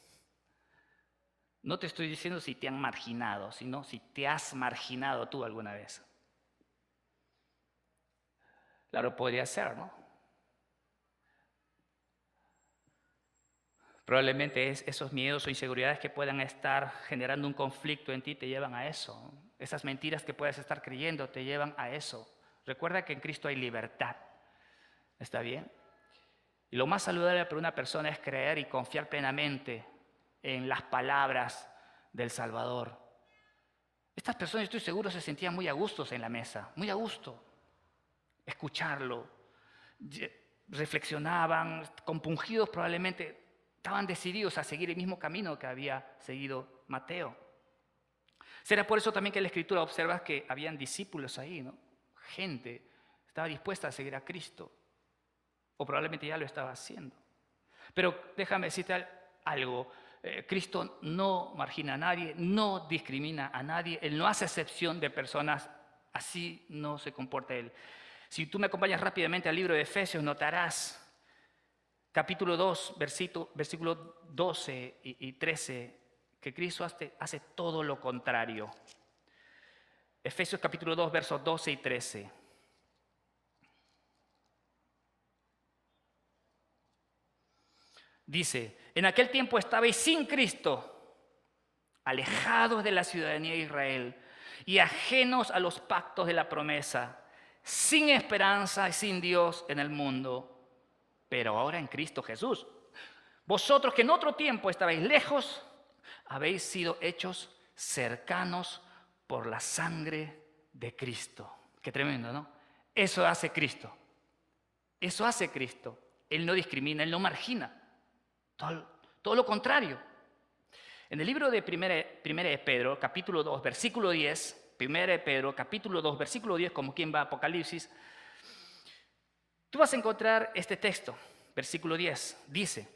No te estoy diciendo si te han marginado, sino si te has marginado tú alguna vez. Claro, podría ser, ¿no? Probablemente esos miedos o inseguridades que puedan estar generando un conflicto en ti te llevan a eso. Esas mentiras que puedes estar creyendo te llevan a eso. Recuerda que en Cristo hay libertad. ¿Está bien? Y lo más saludable para una persona es creer y confiar plenamente en las palabras del Salvador. Estas personas, estoy seguro, se sentían muy a gusto en la mesa, muy a gusto. Escucharlo, reflexionaban, compungidos probablemente, estaban decididos a seguir el mismo camino que había seguido Mateo. Será por eso también que en la Escritura observas que habían discípulos ahí, ¿no? Gente estaba dispuesta a seguir a Cristo. O probablemente ya lo estaba haciendo. Pero déjame decirte algo. Cristo no margina a nadie, no discrimina a nadie. Él no hace excepción de personas. Así no se comporta Él. Si tú me acompañas rápidamente al libro de Efesios, notarás capítulo 2, versículo 12 y 13, que Cristo hace todo lo contrario. Efesios capítulo 2, versos 12 y 13. Dice, en aquel tiempo estabais sin Cristo, alejados de la ciudadanía de Israel y ajenos a los pactos de la promesa, sin esperanza y sin Dios en el mundo. Pero ahora en Cristo Jesús, vosotros que en otro tiempo estabais lejos, habéis sido hechos cercanos por la sangre de Cristo. Qué tremendo, ¿no? Eso hace Cristo. Eso hace Cristo. Él no discrimina, Él no margina. Todo lo contrario. En el libro de Primera de Pedro, capítulo 2, versículo 10, Primera de Pedro, capítulo 2, versículo 10, como quien va a Apocalipsis, tú vas a encontrar este texto, versículo 10, dice,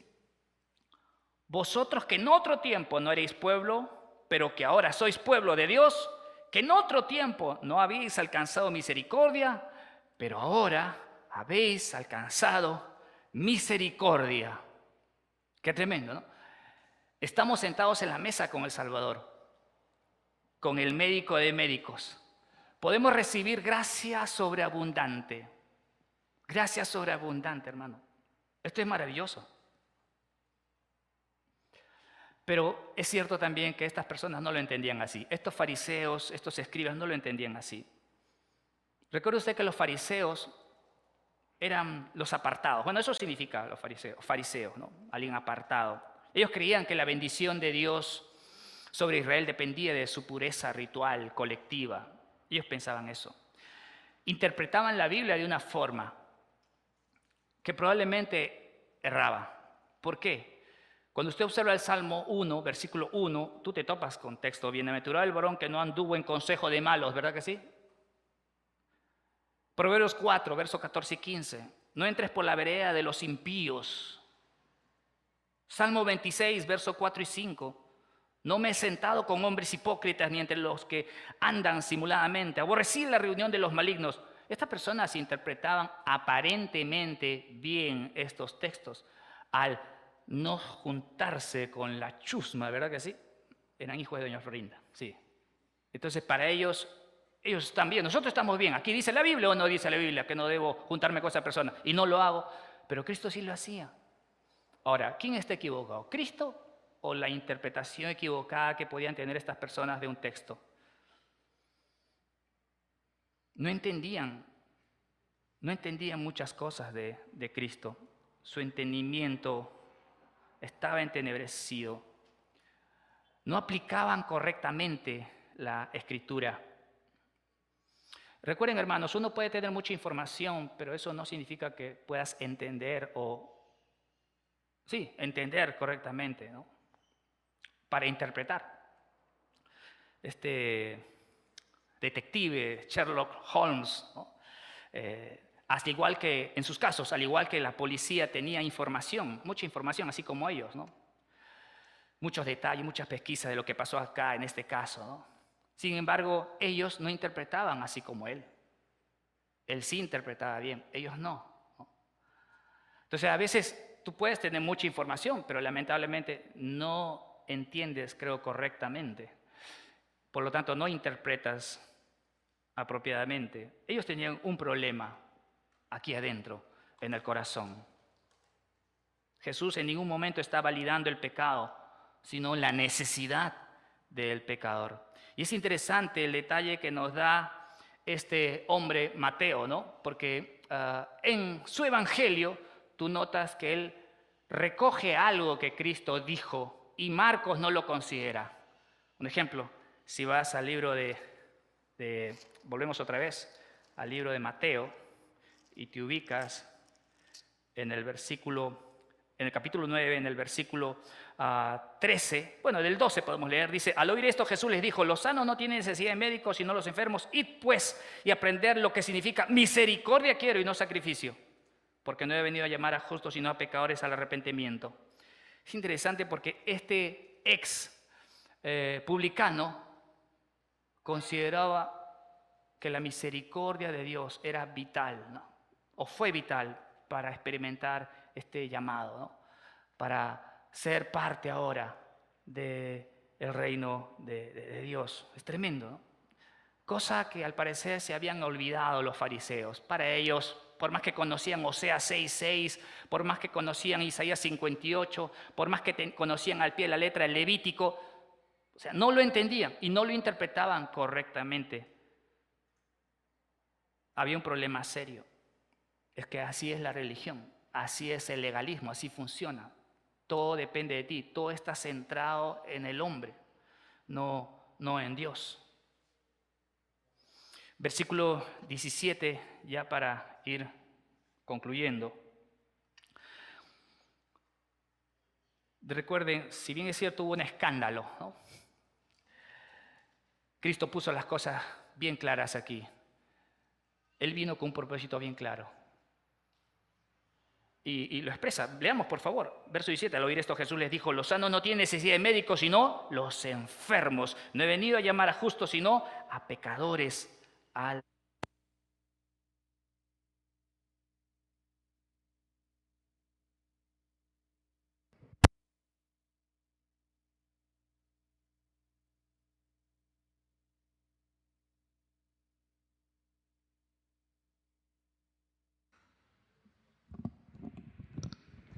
vosotros que en otro tiempo no eréis pueblo, pero que ahora sois pueblo de Dios, que en otro tiempo no habéis alcanzado misericordia, pero ahora habéis alcanzado misericordia. Qué tremendo, ¿no? Estamos sentados en la mesa con el Salvador, con el médico de médicos. Podemos recibir gracia sobreabundante. Gracia sobreabundante, hermano. Esto es maravilloso. Pero es cierto también que estas personas no lo entendían así. Estos fariseos, estos escribas no lo entendían así. Recuerde usted que los fariseos eran los apartados. Bueno, eso significa los fariseos, ¿no? Alguien apartado. Ellos creían que la bendición de Dios sobre Israel dependía de su pureza ritual, colectiva. Ellos pensaban eso. Interpretaban la Biblia de una forma que probablemente erraba. ¿Por qué? Cuando usted observa el Salmo 1, versículo 1, tú te topas con texto, bienaventurado el varón que no anduvo en consejo de malos, ¿verdad que sí? Proverbios 4, versos 14 y 15, no entres por la vereda de los impíos. Salmo 26, versos 4 y 5, no me he sentado con hombres hipócritas ni entre los que andan simuladamente. Aborrecí la reunión de los malignos. Estas personas interpretaban aparentemente bien estos textos al no juntarse con la chusma, ¿verdad que sí? Eran hijos de doña Florinda, sí. Entonces para ellos están bien, nosotros estamos bien. ¿Aquí dice la Biblia o no dice la Biblia que no debo juntarme con esa persona? Y no lo hago, pero Cristo sí lo hacía. Ahora, ¿quién está equivocado? ¿Cristo o la interpretación equivocada que podían tener estas personas de un texto? No entendían muchas cosas de Cristo. Su entendimiento estaba entenebrecido. No aplicaban correctamente la Escritura. Recuerden, hermanos, uno puede tener mucha información, pero eso no significa que puedas entender entender correctamente, ¿no? Para interpretar. Este detective Sherlock Holmes, ¿no? Al igual que en sus casos, al igual que la policía tenía información, mucha información, así como ellos, ¿no? Muchos detalles, muchas pesquisas de lo que pasó acá en este caso, ¿no? Sin embargo, ellos no interpretaban así como él. Él sí interpretaba bien, ellos no. Entonces, a veces tú puedes tener mucha información, pero lamentablemente no entiendes, creo, correctamente. Por lo tanto, no interpretas apropiadamente. Ellos tenían un problema aquí adentro, en el corazón. Jesús en ningún momento está validando el pecado, sino la necesidad del pecador. Y es interesante el detalle que nos da este hombre Mateo, ¿no? Porque en su evangelio tú notas que él recoge algo que Cristo dijo y Marcos no lo considera. Un ejemplo, si vas al libro volvemos otra vez al libro de Mateo y te ubicas en el capítulo 9, en el versículo 13, bueno, del 12 podemos leer, dice, al oír esto Jesús les dijo, los sanos no tienen necesidad de médicos, sino los enfermos, id pues y aprender lo que significa misericordia quiero y no sacrificio. porque no he venido a llamar a justos sino a pecadores al arrepentimiento. Es interesante porque este publicano consideraba que la misericordia de Dios era vital, ¿no? O fue vital para experimentar este llamado, ¿no? Para ser parte ahora del reino de Dios. Es tremendo, ¿no? Cosa que al parecer se habían olvidado los fariseos. Para ellos, por más que conocían Oseas 6:6, por más que conocían Isaías 58, por más que conocían al pie de la letra el Levítico, o sea, no lo entendían y no lo interpretaban correctamente. Había un problema serio. Es que así es la religión, así es el legalismo, así funciona. Todo depende de ti, todo está centrado en el hombre, no en Dios. Versículo 17, ya para ir concluyendo. Recuerden, si bien es cierto, hubo un escándalo, ¿no? Cristo puso las cosas bien claras aquí. Él vino con un propósito bien claro. Y lo expresa. Leamos, por favor. Verso 17. Al oír esto, Jesús les dijo: los sanos no tienen necesidad de médicos, sino los enfermos. No he venido a llamar a justos, sino a pecadores al...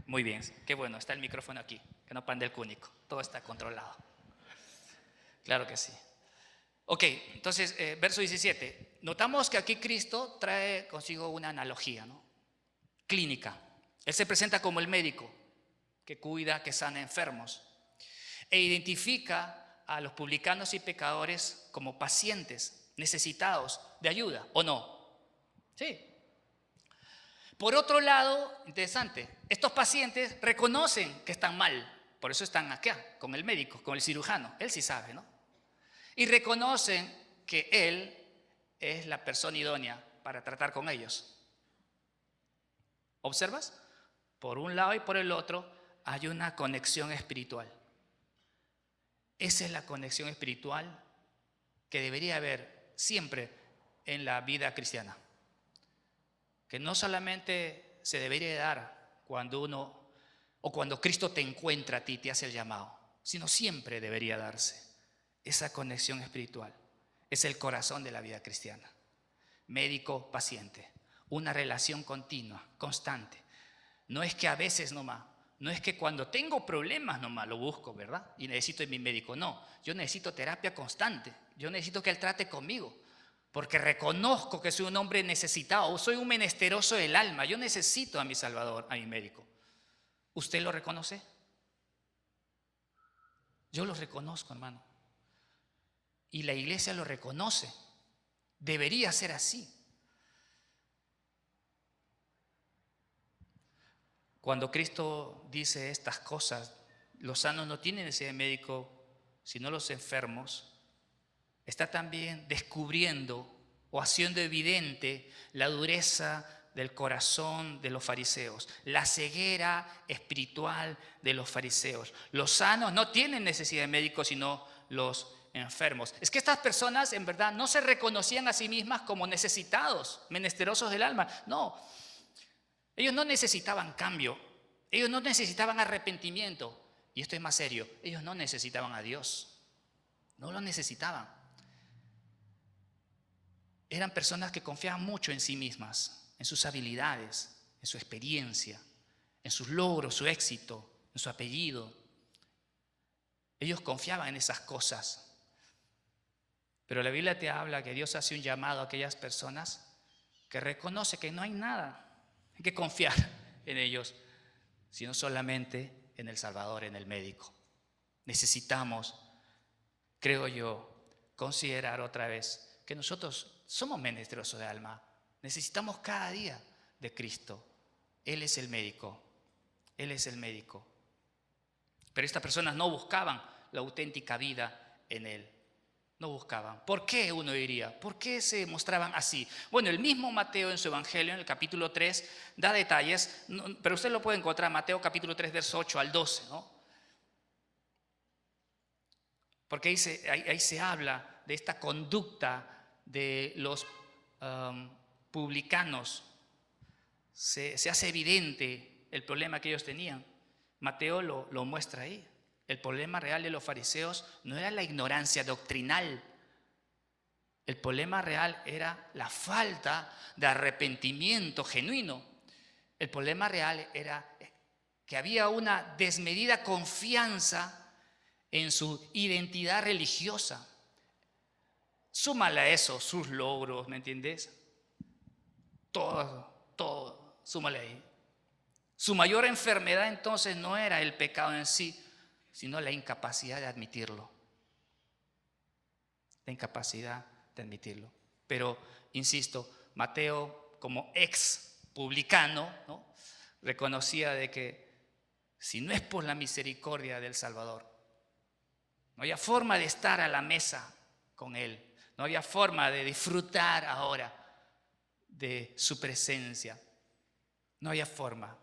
Muy bien, qué bueno, está el micrófono aquí, que no pande el cúnico, todo está controlado. Claro que sí. Ok, entonces, verso 17. Notamos que aquí Cristo trae consigo una analogía, ¿no? Clínica. Él se presenta como el médico que cuida, que sana enfermos, e identifica a los publicanos y pecadores como pacientes necesitados de ayuda, ¿o no? Sí. Por otro lado, interesante, estos pacientes reconocen que están mal, por eso están acá, con el médico, con el cirujano, él sí sabe, ¿no? Y reconocen que él es la persona idónea para tratar con ellos. ¿Observas? Por un lado y por el otro hay una conexión espiritual. Esa es la conexión espiritual que debería haber siempre en la vida cristiana. Que no solamente se debería dar cuando uno o cuando Cristo te encuentra a ti, te hace el llamado, sino siempre debería darse esa conexión espiritual. Es el corazón de la vida cristiana. Médico-paciente, una relación continua, constante. No es que a veces nomás, no es que cuando tengo problemas nomás lo busco, ¿verdad? Y necesito mi médico. No, yo necesito terapia constante. Yo necesito que él trate conmigo. Porque reconozco que soy un hombre necesitado, soy un menesteroso del alma. Yo necesito a mi Salvador, a mi médico. ¿Usted lo reconoce? Yo lo reconozco, hermano. Y la iglesia lo reconoce. Debería ser así. Cuando Cristo dice estas cosas, los sanos no tienen necesidad de médico, sino los enfermos, está también descubriendo o haciendo evidente la dureza del corazón de los fariseos, la ceguera espiritual de los fariseos. Los sanos no tienen necesidad de médicos, sino los enfermos. Es que estas personas en verdad no se reconocían a sí mismas como necesitados, menesterosos del alma. No, ellos no necesitaban cambio, ellos no necesitaban arrepentimiento. Y esto es más serio, ellos no necesitaban a Dios, no lo necesitaban. Eran personas que confiaban mucho en sí mismas, en sus habilidades, en su experiencia, en sus logros, su éxito, en su apellido. Ellos confiaban en esas cosas. Pero la Biblia te habla que Dios hace un llamado a aquellas personas que reconoce que no hay nada en que confiar en ellos, sino solamente en el Salvador, en el médico. Necesitamos, creo yo, considerar otra vez que nosotros somos menesterosos de alma. Necesitamos cada día de Cristo. Él es el médico. Él es el médico. Pero estas personas no buscaban la auténtica vida en Él. no buscaban. ¿Por qué, uno diría? ¿Por qué se mostraban así? Bueno, el mismo Mateo en su Evangelio, en el capítulo 3, da detalles, pero usted lo puede encontrar en Mateo capítulo 3, verso 8 al 12, ¿no? Porque ahí se habla de esta conducta de los publicanos. Se hace evidente el problema que ellos tenían. Mateo lo muestra ahí. El problema real de los fariseos no era la ignorancia doctrinal. El problema real era la falta de arrepentimiento genuino. El problema real era que había una desmedida confianza en su identidad religiosa. Súmale a eso sus logros, ¿me entiendes? Todo, súmale ahí. Su mayor enfermedad entonces no era el pecado en sí, sino la incapacidad de admitirlo. La incapacidad de admitirlo. Pero, insisto, Mateo, como ex publicano, ¿no?, reconocía de que si no es por la misericordia del Salvador, no había forma de estar a la mesa con Él. No había forma de disfrutar ahora de su presencia. No había forma.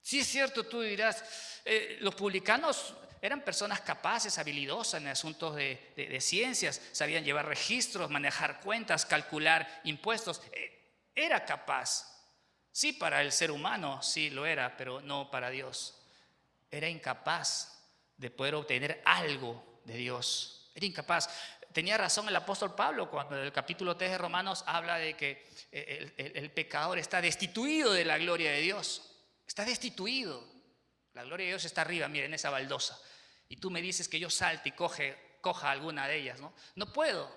Sí es cierto, tú dirás, los publicanos eran personas capaces, habilidosas en asuntos de ciencias, sabían llevar registros, manejar cuentas, calcular impuestos. Era capaz. Sí, para el ser humano sí lo era, pero no para Dios. Era incapaz de poder obtener algo de Dios. Era incapaz. Tenía razón el apóstol Pablo cuando en el capítulo 3 de Romanos habla de que el pecador está destituido de la gloria de Dios. Está destituido. La gloria de Dios está arriba, miren, esa baldosa. Y tú me dices que yo salte y coja alguna de ellas, ¿no? No puedo.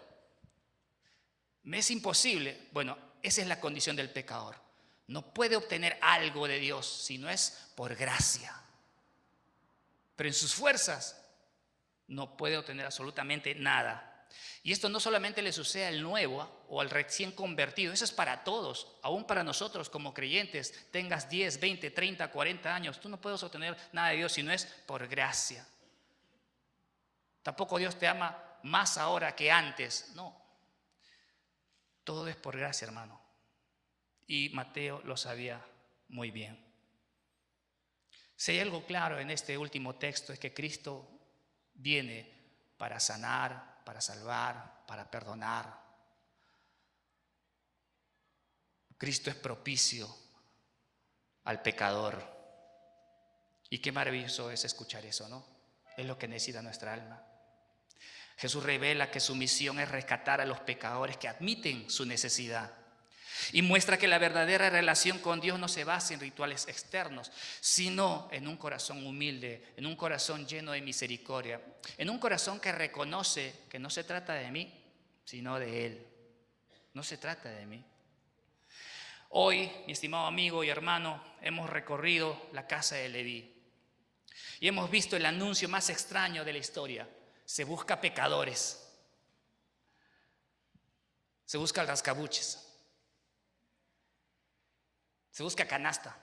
Me es imposible. Bueno, esa es la condición del pecador. No puede obtener algo de Dios si no es por gracia. Pero en sus fuerzas no puede obtener absolutamente nada. Y esto no solamente le sucede al nuevo o al recién convertido, eso es para todos, aún para nosotros como creyentes, tengas 10, 20, 30, 40 años, tú no puedes obtener nada de Dios si no es por gracia. Tampoco Dios te ama más ahora que antes, no. Todo es por gracia, hermano. Y Mateo lo sabía muy bien. Si hay algo claro en este último texto es que Cristo viene para sanar, para salvar, para perdonar. Cristo es propicio al pecador. Y qué maravilloso es escuchar eso, ¿no? Es lo que necesita nuestra alma. Jesús revela que su misión es rescatar a los pecadores que admiten su necesidad. Y muestra que la verdadera relación con Dios no se basa en rituales externos, sino en un corazón humilde, en un corazón lleno de misericordia, en un corazón que reconoce que no se trata de mí, sino de Él. No se trata de mí. Hoy, mi estimado amigo y hermano, hemos recorrido la casa de Leví y hemos visto el anuncio más extraño de la historia. Se busca pecadores. Se busca rascabuches. Se busca canasta.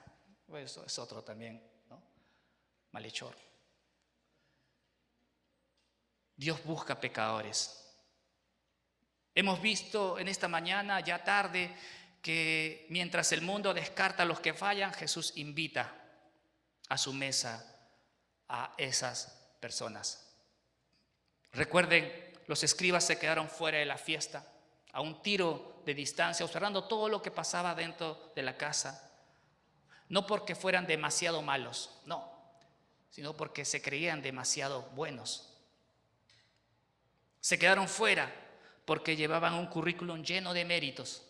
Eso es otro también, ¿no? Malhechor. Dios busca pecadores. Hemos visto en esta mañana, ya tarde, que mientras el mundo descarta a los que fallan, Jesús invita a su mesa a esas personas. Recuerden, los escribas se quedaron fuera de la fiesta, a un tiro de distancia, observando todo lo que pasaba dentro de la casa. No porque fueran demasiado malos, no, sino porque se creían demasiado buenos. Se quedaron fuera porque llevaban un currículum lleno de méritos,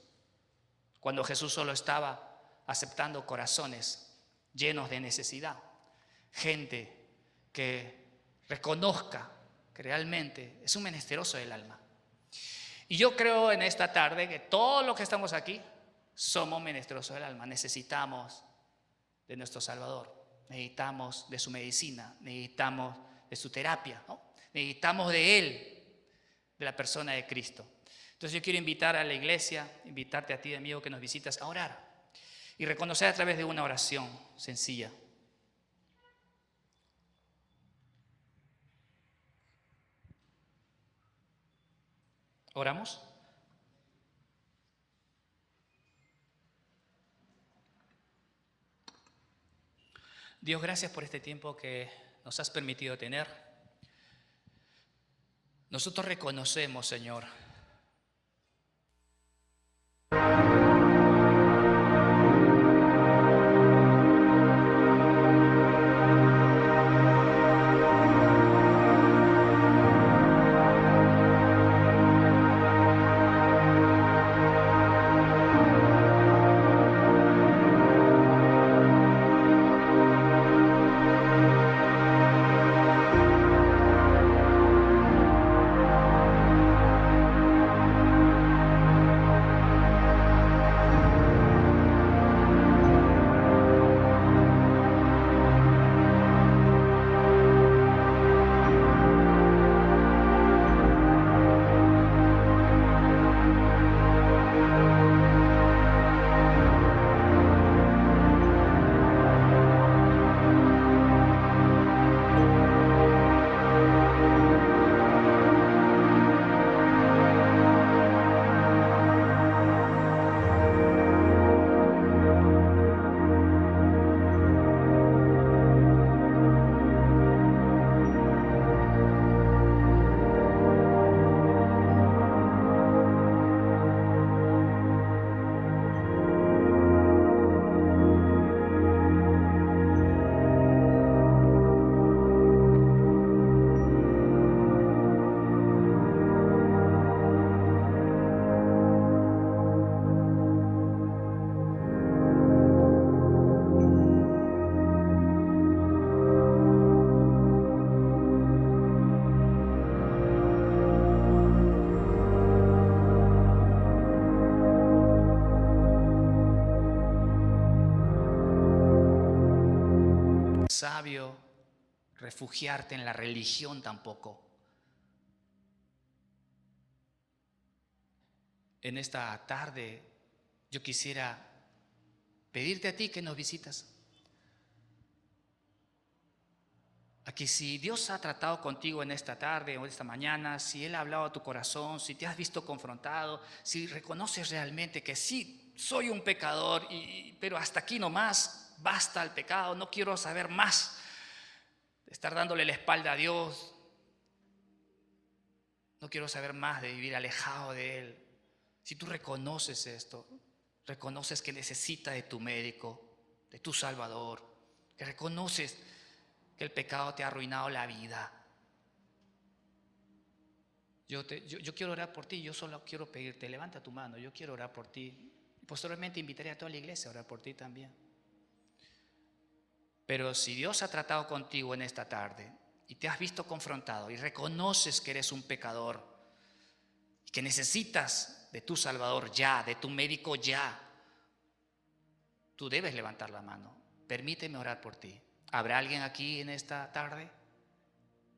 cuando Jesús solo estaba aceptando corazones llenos de necesidad. Gente que reconozca que realmente es un menesteroso del alma. Y yo creo en esta tarde que todos los que estamos aquí somos menesterosos del alma. Necesitamos de nuestro Salvador, necesitamos de su medicina, necesitamos de su terapia, ¿no? Necesitamos de Él, de la persona de Cristo. Entonces yo quiero invitar a la iglesia, invitarte a ti, amigo, que nos visitas, a orar y reconocer a través de una oración sencilla. ¿Oramos? Dios, gracias por este tiempo que nos has permitido tener. Nosotros reconocemos, Señor, es sabio refugiarte en la religión tampoco. En esta tarde yo quisiera pedirte a ti que nos visitas. A que si Dios ha tratado contigo en esta tarde o esta mañana, si Él ha hablado a tu corazón, si te has visto confrontado, si reconoces realmente que sí, soy un pecador, pero hasta aquí nomás, basta el pecado, no quiero saber más de estar dándole la espalda a Dios, no quiero saber más de vivir alejado de Él. Si tú reconoces esto, reconoces que necesitas de tu médico, de tu Salvador, que reconoces que el pecado te ha arruinado la vida. Yo quiero orar por ti, yo solo quiero pedirte, levanta tu mano, yo quiero orar por ti. Y posteriormente invitaré a toda la iglesia a orar por ti también. Pero si Dios ha tratado contigo en esta tarde y te has visto confrontado y reconoces que eres un pecador y que necesitas de tu Salvador ya, de tu médico ya, tú debes levantar la mano. Permíteme orar por ti. ¿Habrá alguien aquí en esta tarde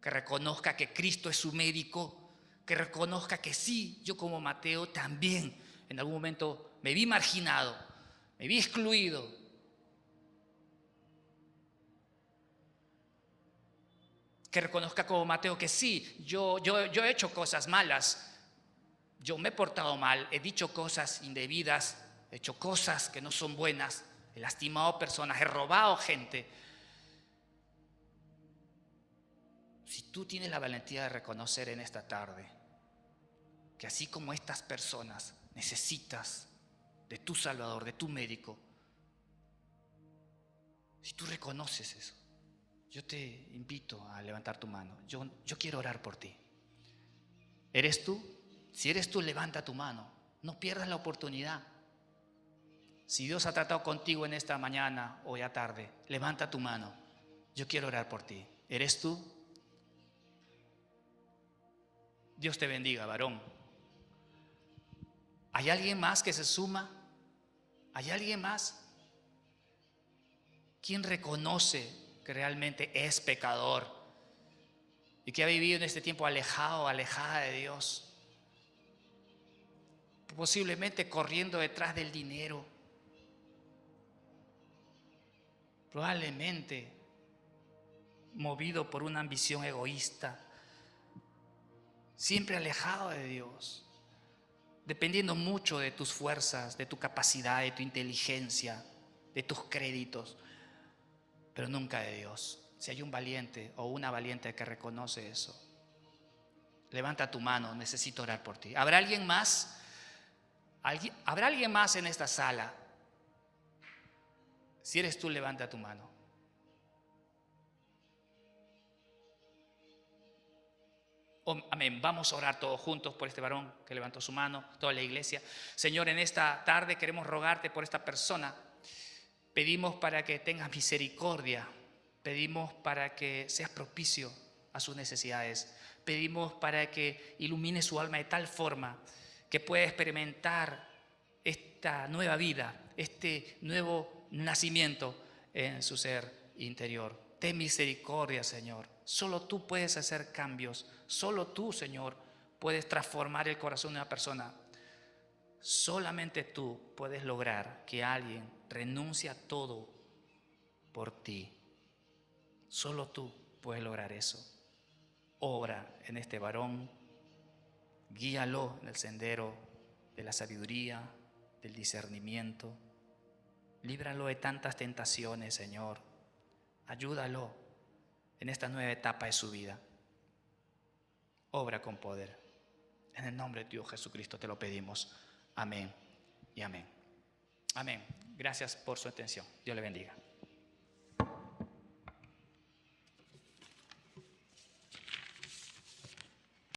que reconozca que Cristo es su médico? Que reconozca que sí, yo como Mateo también en algún momento me vi marginado, me vi excluido. Que reconozca como Mateo que sí, yo he hecho cosas malas, yo me he portado mal, he dicho cosas indebidas, he hecho cosas que no son buenas, he lastimado personas, he robado gente. Si tú tienes la valentía de reconocer en esta tarde que así como estas personas necesitas de tu Salvador, de tu médico, si tú reconoces eso, yo te invito a levantar tu mano. Yo quiero orar por ti. ¿Eres tú? Si eres tú, levanta tu mano. No pierdas la oportunidad. Si Dios ha tratado contigo en esta mañana o ya tarde, levanta tu mano. Yo quiero orar por ti. ¿Eres tú? Dios te bendiga, varón. ¿Hay alguien más que se suma? ¿Hay alguien más? ¿Quién reconoce que realmente es pecador y que ha vivido en este tiempo alejado, alejada de Dios? Posiblemente corriendo detrás del dinero. Probablemente movido por una ambición egoísta. Siempre alejado de Dios. dependiendo mucho de tus fuerzas, de tu capacidad, de tu inteligencia, de tus créditos, pero nunca de Dios. Si hay un valiente o una valiente que reconoce eso, levanta tu mano, necesito orar por ti. ¿Habrá alguien más? ¿Habrá alguien más en esta sala? Si eres tú, levanta tu mano. Oh, amén. Vamos a orar todos juntos por este varón que levantó su mano, toda la iglesia. Señor, en esta tarde queremos rogarte por esta persona. Pedimos para que tengas misericordia. Pedimos para que seas propicio a sus necesidades. Pedimos para que ilumine su alma de tal forma que pueda experimentar esta nueva vida, este nuevo nacimiento en su ser interior. Ten misericordia, Señor. Solo tú puedes hacer cambios. Solo tú, Señor, puedes transformar el corazón de una persona. Solamente tú puedes lograr que alguien renuncie a todo por ti. Solo tú puedes lograr eso. Obra en este varón. Guíalo en el sendero de la sabiduría, del discernimiento. Líbralo de tantas tentaciones, Señor. Ayúdalo en esta nueva etapa de su vida. Obra con poder. En el nombre de Dios Jesucristo te lo pedimos. Amén y amén. Amén. Gracias por su atención. Dios le bendiga.